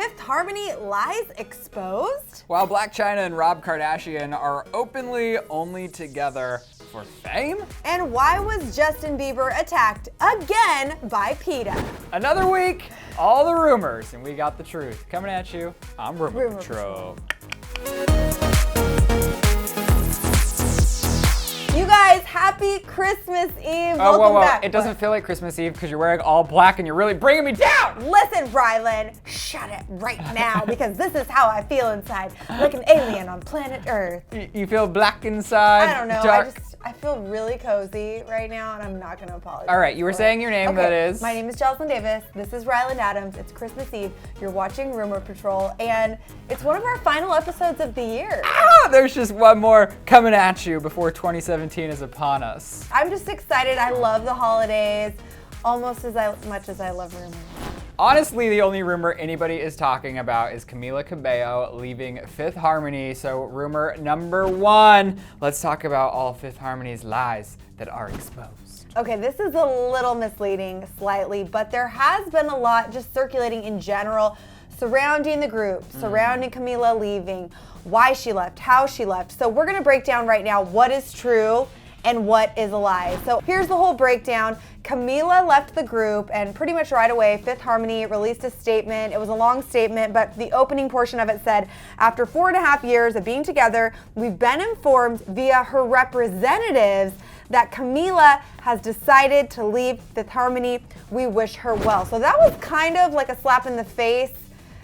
Fifth Harmony lies exposed? While Blac, Chyna, and Rob Kardashian are openly only together for fame? And why was Justin Bieber attacked again by PETA? Another week, all the rumors, and we got the truth. Coming at you, I'm Rumor Patrol. You guys, happy Christmas Eve. Oh, Welcome whoa. back. It doesn't feel like Christmas Eve because you're wearing all black and you're really bringing me down. Listen, Rylan, shut it right now because this is how I feel inside, like an alien on planet Earth. You feel black inside? I don't know. Dark. I feel really cozy right now, and I'm not going to apologize. All right, you were saying your name, okay. That is? My name is Jocelyn Davis. This is Rylan Adams. It's Christmas Eve. You're watching Rumor Patrol, and it's one of our final episodes of the year. There's just one more coming at you before 2017 is upon us. I'm just excited. I love the holidays almost as much as I love rumors. Honestly, the only rumor anybody is talking about is Camila Cabello leaving Fifth Harmony. So rumor number one, let's talk about all Fifth Harmony's lies that are exposed. Okay, this is a little misleading slightly, but there has been a lot just circulating in general surrounding the group, surrounding Camila leaving, why she left, how she left. So we're gonna break down right now what is true and what is a lie. So here's the whole breakdown. Camila left the group, and pretty much right away, Fifth Harmony released a statement. It was a long statement, but the opening portion of it said, after 4.5 years of being together, we've been informed via her representatives that Camila has decided to leave Fifth Harmony. We wish her well. So that was kind of like a slap in the face,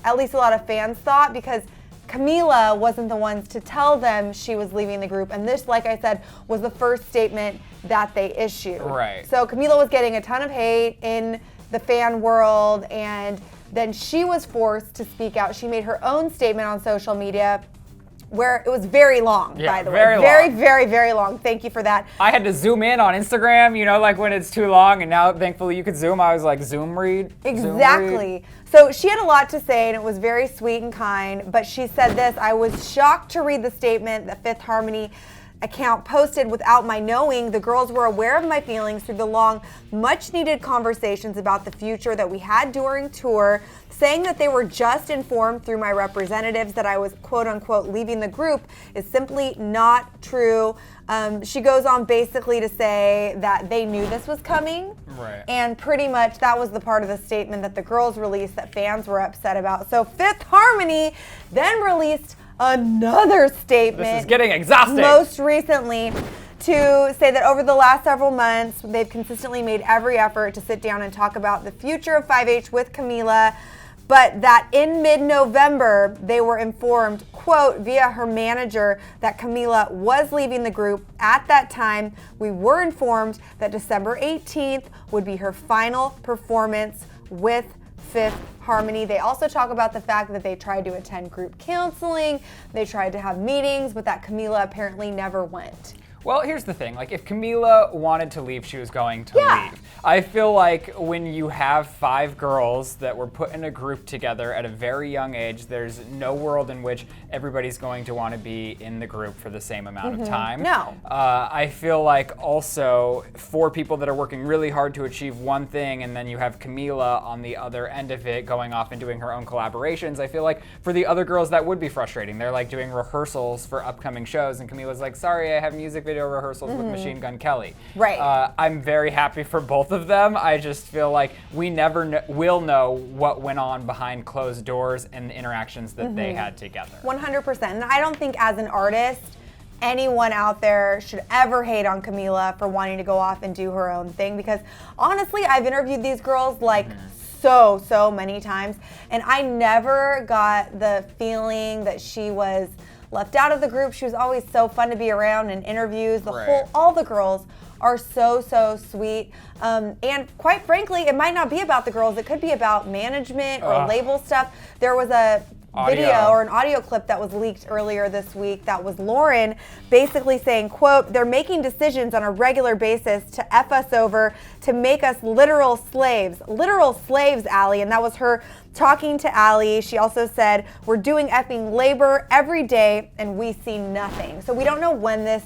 at least a lot of fans thought, because Camila wasn't the ones to tell them she was leaving the group. And this, like I said, was the first statement that they issued. Right. So Camila was getting a ton of hate in the fan world, and then she was forced to speak out. She made her own statement on social media where it was very long, by the way. Very long. Thank you for that. I had to zoom in on Instagram, like when it's too long, and now thankfully you could zoom. I was like, Zoom read? Exactly. Zoom read. So she had a lot to say, and it was very sweet and kind, but she said this: I was shocked to read the statement that Fifth Harmony account posted without my knowing. The girls were aware of my feelings through the long, much-needed conversations about the future that we had during tour. Saying that they were just informed through my representatives that I was quote-unquote leaving the group is simply not true. She goes on basically to say that they knew this was coming. Right. And pretty much that was the part of the statement that the girls released that fans were upset about. So Fifth Harmony then released another statement. This is getting exhausting. Most recently, to say that over the last several months, they've consistently made every effort to sit down and talk about the future of 5H with Camila, but that in mid-November, they were informed, quote, via her manager, that Camila was leaving the group. At that time, we were informed that December 18th would be her final performance with Fifth Harmony. They also talk about the fact that they tried to attend group counseling, they tried to have meetings, but that Camila apparently never went. Well, here's the thing. Like, if Camila wanted to leave, she was going to leave. I feel like when you have 5 girls that were put in a group together at a very young age, there's no world in which everybody's going to want to be in the group for the same amount of time. No. I feel like also for people that are working really hard to achieve one thing, and then you have Camila on the other end of it going off and doing her own collaborations, I feel like for the other girls that would be frustrating. They're like doing rehearsals for upcoming shows, and Camila's like, sorry, I have music video rehearsals with Machine Gun Kelly. Right. I'm very happy for both of them. I just feel like we never will know what went on behind closed doors and the interactions that they had together. 100%. And I don't think as an artist, anyone out there should ever hate on Camila for wanting to go off and do her own thing, because honestly, I've interviewed these girls like so many times, and I never got the feeling that she was left out of the group. She was always so fun to be around in interviews. All the girls are so sweet. And quite frankly, it might not be about the girls. It could be about management or label stuff. There was a video or an audio clip that was leaked earlier this week that was Lauren basically saying, quote, they're making decisions on a regular basis to F us over, to make us literal slaves. Literal slaves, Allie. And that was her talking to Allie. She also said, we're doing effing labor every day and we see nothing. So we don't know when this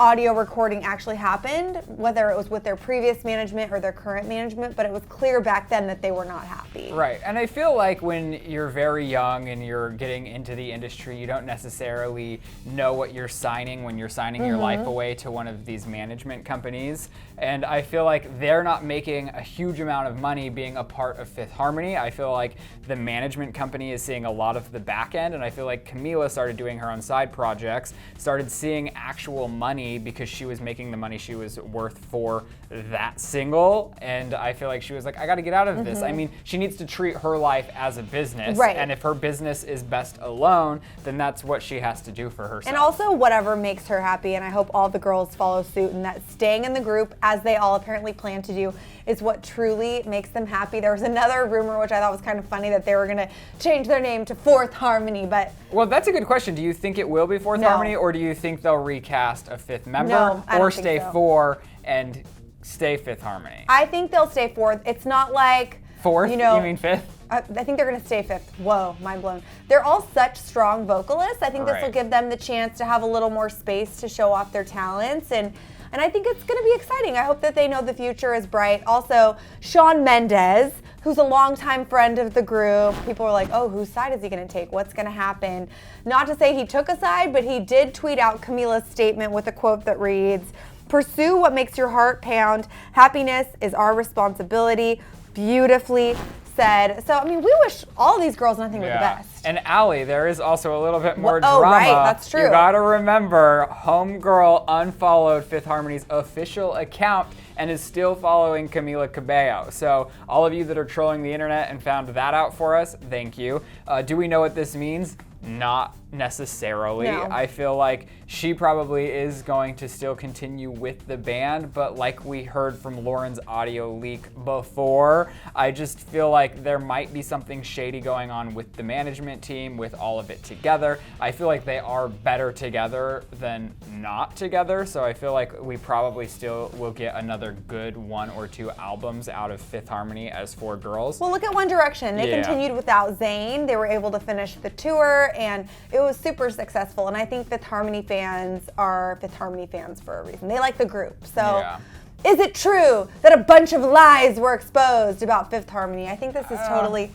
audio recording actually happened, whether it was with their previous management or their current management, but it was clear back then that they were not happy. Right, and I feel like when you're very young and you're getting into the industry, you don't necessarily know what you're signing when you're signing your life away to one of these management companies. And I feel like they're not making a huge amount of money being a part of Fifth Harmony. I feel like the management company is seeing a lot of the back end, and I feel like Camila started doing her own side projects, started seeing actual money because she was making the money she was worth for that single, and I feel like she was like, I gotta get out of this. I mean, she needs to treat her life as a business, right. And if her business is best alone, then that's what she has to do for herself. And also whatever makes her happy, and I hope all the girls follow suit, and that staying in the group, as they all apparently plan to do, is what truly makes them happy. There was another rumor, which I thought was kind of funny, that they were gonna change their name to Fourth Harmony, but... Well, that's a good question. Do you think it will be Fourth Harmony, or do you think they'll recast a fifth member, or stay four and stay Fifth Harmony? I think they'll stay fourth. It's not like... Fourth? You mean fifth? I think they're going to stay fifth. Whoa, mind blown. They're all such strong vocalists. I think this will give them the chance to have a little more space to show off their talents, and I think it's going to be exciting. I hope that they know the future is bright. Also, Shawn Mendes, who's a longtime friend of the group. People were like, oh, whose side is he going to take? What's going to happen? Not to say he took a side, but he did tweet out Camila's statement with a quote that reads, "Pursue what makes your heart pound. Happiness is our responsibility." Beautifully said. So, I mean, we wish all these girls nothing but the best. And Allie, there is also a little bit more drama. Oh, right, that's true. You gotta remember, Homegirl unfollowed Fifth Harmony's official account and is still following Camila Cabello. So, all of you that are trolling the internet and found that out for us, thank you. Do we know what this means? Not necessarily. No. I feel like she probably is going to still continue with the band, but like we heard from Lauren's audio leak before, I just feel like there might be something shady going on with the management team, with all of it together. I feel like they are better together than not together, so I feel like we probably still will get another good 1 or 2 albums out of Fifth Harmony as 4 girls. Well, look at One Direction. They continued without Zayn. They were able to finish the tour, and it was super successful. And I think Fifth Harmony fans are Fifth Harmony fans for a reason. They like the group. So is it true that a bunch of lies were exposed about Fifth Harmony? I think this is totally...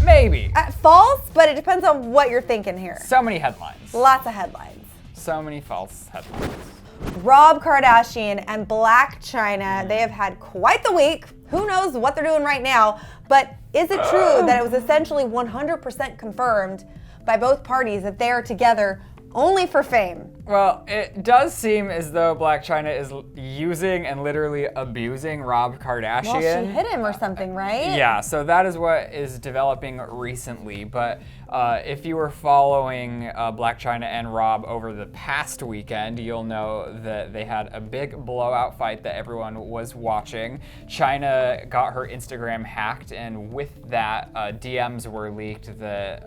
Maybe. False, but it depends on what you're thinking here. So many headlines. Lots of headlines. So many false headlines. Rob Kardashian and Blac Chyna, they have had quite the week. Who knows what they're doing right now, but is it true that it was essentially 100% confirmed by both parties that they are together only for fame? Well, it does seem as though Blac Chyna is using and literally abusing Rob Kardashian. Well, she hit him or something, right? Yeah, so that is what is developing recently. But if you were following Blac Chyna and Rob over the past weekend, you'll know that they had a big blowout fight that everyone was watching. Chyna got her Instagram hacked, and with that, DMs were leaked that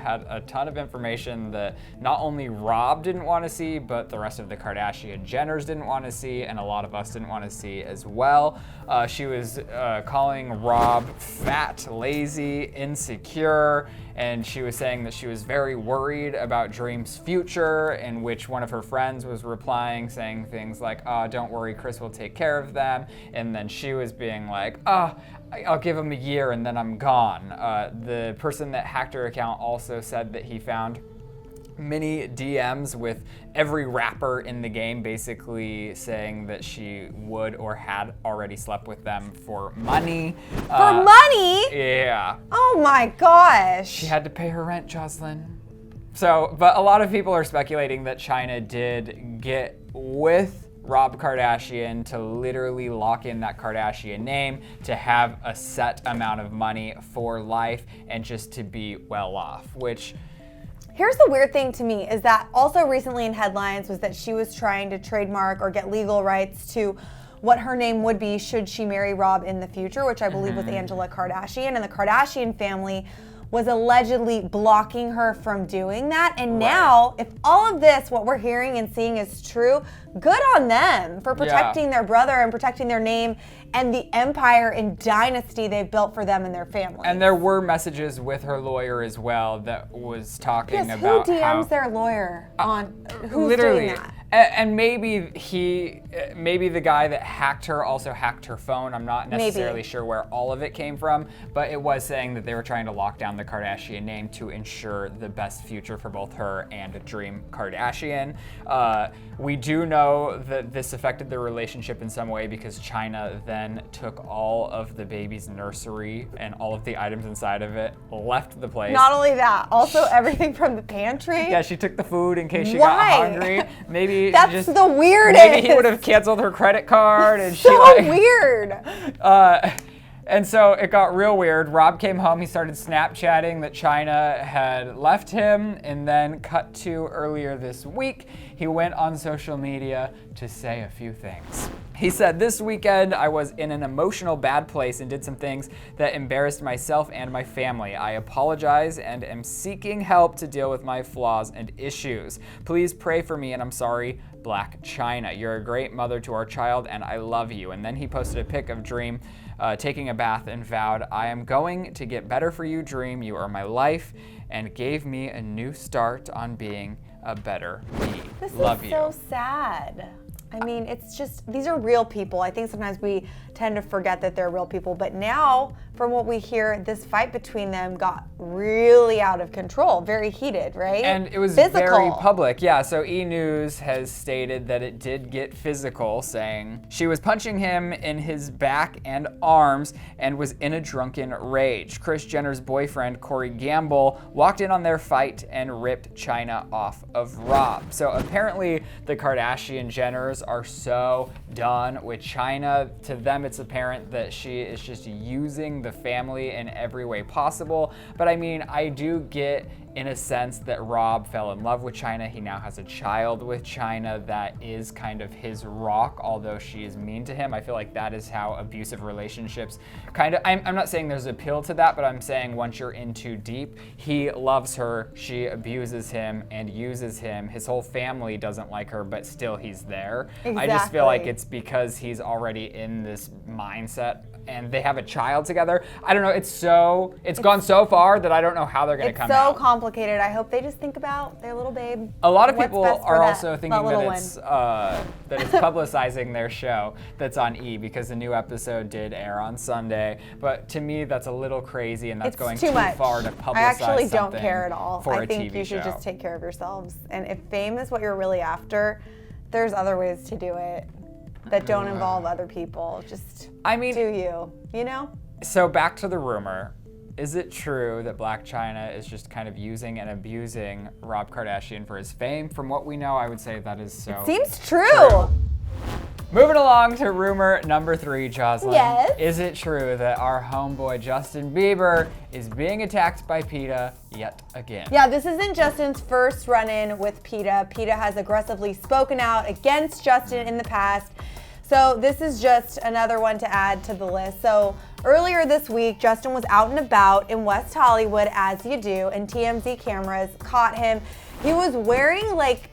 had a ton of information that not only Rob didn't want to see, but the rest of the Kardashian Jenners didn't want to see, and a lot of us didn't want to see as well. She was calling Rob fat, lazy, insecure, and she was saying that she was very worried about Dream's future, in which one of her friends was replying saying things like, don't worry, Chris will take care of them, and then she was being like, I'll give him a year and then I'm gone. The person that hacked her account also said that he found many DMs with every rapper in the game basically saying that she would or had already slept with them for money. For money? Yeah. Oh my gosh. She had to pay her rent, Jocelyn. So, but a lot of people are speculating that Chyna did get with Rob Kardashian to literally lock in that Kardashian name, to have a set amount of money for life, and just to be well off, which... Here's the weird thing to me is that also recently in headlines was that she was trying to trademark or get legal rights to what her name would be should she marry Rob in the future, which I believe was Angela Kardashian. And the Kardashian family was allegedly blocking her from doing that. And now, if all of this, what we're hearing and seeing is true, good on them for protecting their brother and protecting their name and the empire and dynasty they've built for them and their family. And there were messages with her lawyer as well that was talking about who DMs their lawyer on who's literally doing that? And maybe the guy that hacked her also hacked her phone. I'm not necessarily sure where all of it came from, but it was saying that they were trying to lock down the Kardashian name to ensure the best future for both her and Dream Kardashian. We do know that this affected their relationship in some way because Chyna then took all of the baby's nursery and all of the items inside of it, left the place. Not only that, also everything from the pantry. Yeah, she took the food in case she Why? got hungry. Maybe That's the weirdest. Maybe he would have canceled her credit card, and so weird. And so it got real weird. Rob came home. He started Snapchatting that Chyna had left him, and then cut to earlier this week, he went on social media to say a few things. He said, "This weekend, I was in an emotional bad place and did some things that embarrassed myself and my family. I apologize and am seeking help to deal with my flaws and issues. Please pray for me, and I'm sorry, Blac Chyna. You're a great mother to our child, and I love you." And then he posted a pic of Dream taking a bath and vowed, "I am going to get better for you, Dream. You are my life," and gave me a new start on being a better me. Love you. This is so sad. I mean, it's just, these are real people. I think sometimes we tend to forget that they're real people, but now, from what we hear, this fight between them got really out of control, very heated, right? And it was physical. Very public. Yeah, so E! News has stated that it did get physical, saying, "She was punching him in his back and arms and was in a drunken rage. Kris Jenner's boyfriend, Corey Gamble, walked in on their fight and ripped Chyna off of Rob." So apparently the Kardashian Jenners are so done with Chyna. To them, it's apparent that she is just using the family in every way possible. But I mean, I do get in a sense that Rob fell in love with Chyna. He now has a child with Chyna that is kind of his rock, although she is mean to him. I feel like that is how abusive relationships kind of, I'm not saying there's appeal to that, but I'm saying once you're in too deep, he loves her, she abuses him and uses him. His whole family doesn't like her, but still he's there. Exactly. I just feel like it's because he's already in this mindset and they have a child together. I don't know, it's gone so far that I don't know how they're gonna come out. It's so complicated. I hope they just think about their little babe. A lot of people What's best for are that- also thinking that that it's publicizing their show that's on E! Because the new episode did air on Sunday. But to me, that's a little crazy, and that's going too much. far to publicize I actually don't something care at all. for I a think TV you should show. just take care of yourselves. And if fame is what you're really after, there's other ways to do it that don't involve other people. Just do you know? So back to the rumor. Is it true that Blac Chyna is just kind of using and abusing Rob Kardashian for his fame? From what we know, I would say that is so Seems true. Moving along to rumor number 3, Jocelyn. Yes? Is it true that our homeboy Justin Bieber is being attacked by PETA yet again? Yeah, this isn't Justin's first run-in with PETA. PETA has aggressively spoken out against Justin in the past. So this is just another one to add to the list. So earlier this week, Justin was out and about in West Hollywood, as you do, and TMZ cameras caught him. He was wearing like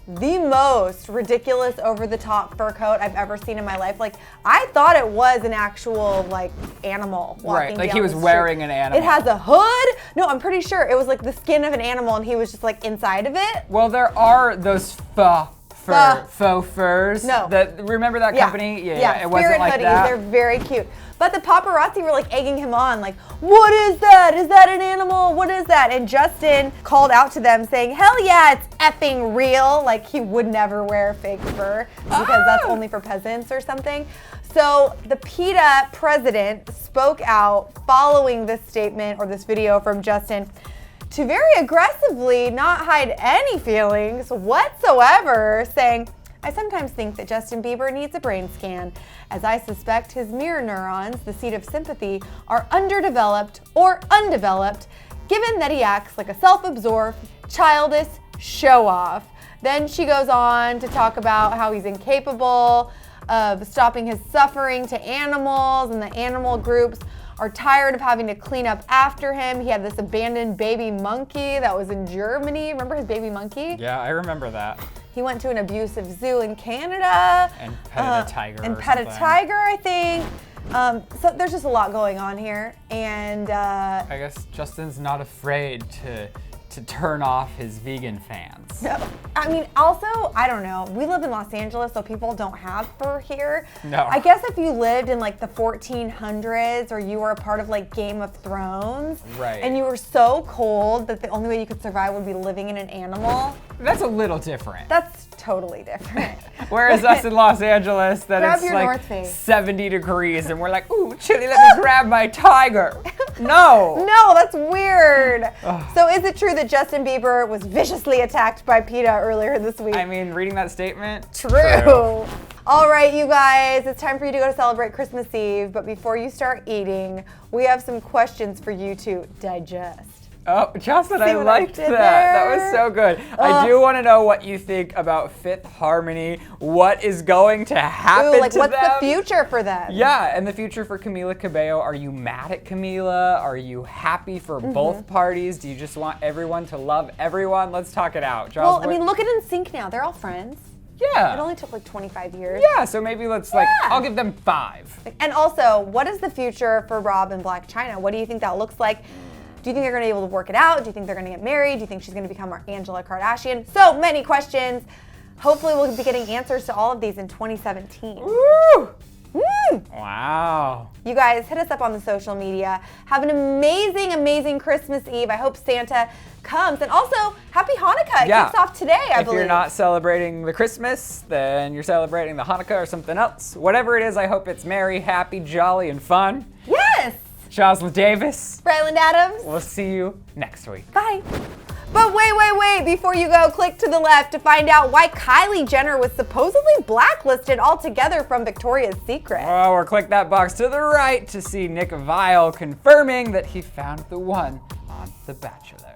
the most ridiculous over-the-top fur coat I've ever seen in my life. Like, I thought it was an actual like animal walking Right, like down he was the street. wearing an animal. It has a hood. No, I'm pretty sure it was like the skin of an animal and he was just like inside of it. Well, there are those faux furs. No. Remember that company? Yeah, it wasn't Spirit like hoodies, that. they're very cute. But the paparazzi were like egging him on, like, what is that? Is that an animal? What is that? And Justin called out to them saying, hell yeah, it's effing real. Like he would never wear fake fur because that's only for peasants or something. So the PETA president spoke out following this statement or this video from Justin to very aggressively not hide any feelings whatsoever, saying, I sometimes think that Justin Bieber needs a brain scan, as I suspect his mirror neurons, the seat of sympathy, are underdeveloped or undeveloped, given that he acts like a self-absorbed, childish show-off. Then she goes on to talk about how he's incapable of stopping his suffering to animals, and the animal groups are tired of having to clean up after him. He had this abandoned baby monkey that was in Germany. Remember his baby monkey? Yeah, I remember that. He went to an abusive zoo in Canada. And petted a tiger And or pet a something. tiger, I think. So there's just a lot going on here. And I guess Justin's not afraid to to turn off his vegan fans. No. I mean, also, I don't know. We live in Los Angeles, so people don't have fur here. No. I guess if you lived in like the 1400s or you were a part of like Game of Thrones, Right. and you were so cold that the only way you could survive would be living in an animal, That's a little different. that's totally different. Whereas us in Los Angeles, that Grab it's your like North Face. 70 degrees and we're like, ooh, chilly, let me grab my tiger. No. No, that's weird. So is it true that Justin Bieber was viciously attacked by PETA earlier this week? I mean, reading that statement. True. All right, you guys, it's time for you to go to celebrate Christmas Eve. But before you start eating, we have some questions for you to digest. Oh, Jocelyn, I what I liked did that. That there? was so good. I do want to know what you think about Fifth Harmony. What is going to happen Ooh, like to what's them? the future for them? Yeah, and the future for Camila Cabello. Are you mad at Camila? Are you happy for both parties? Do you just want everyone to love everyone? Let's talk it out. Well, Jocelyn, I mean, look at NSYNC now. They're all friends. yeah. It only took like 25 years. Yeah, so maybe let's like, Yeah. I'll give them 5. And also, what is the future for Rob and Blac Chyna? What do you think that looks like? Do you think they're going to be able to work it out? Do you think they're going to get married? Do you think she's going to become our Angela Kardashian? So many questions. Hopefully we'll be getting answers to all of these in 2017. Woo! Mm. Wow. You guys, hit us up on the social media. Have an amazing, amazing Christmas Eve. I hope Santa comes. And also, happy Hanukkah. It kicks off today, I believe. If you're not celebrating the Christmas, then you're celebrating the Hanukkah or something else. Whatever it is, I hope it's merry, happy, jolly, and fun. Yes! Jocelyn Davis. Ryland Adams. We'll see you next week. Bye. But wait, before you go, click to the left to find out why Kylie Jenner was supposedly blacklisted altogether from Victoria's Secret. Oh, or click that box to the right to see Nick Viall confirming that he found the one on The Bachelor.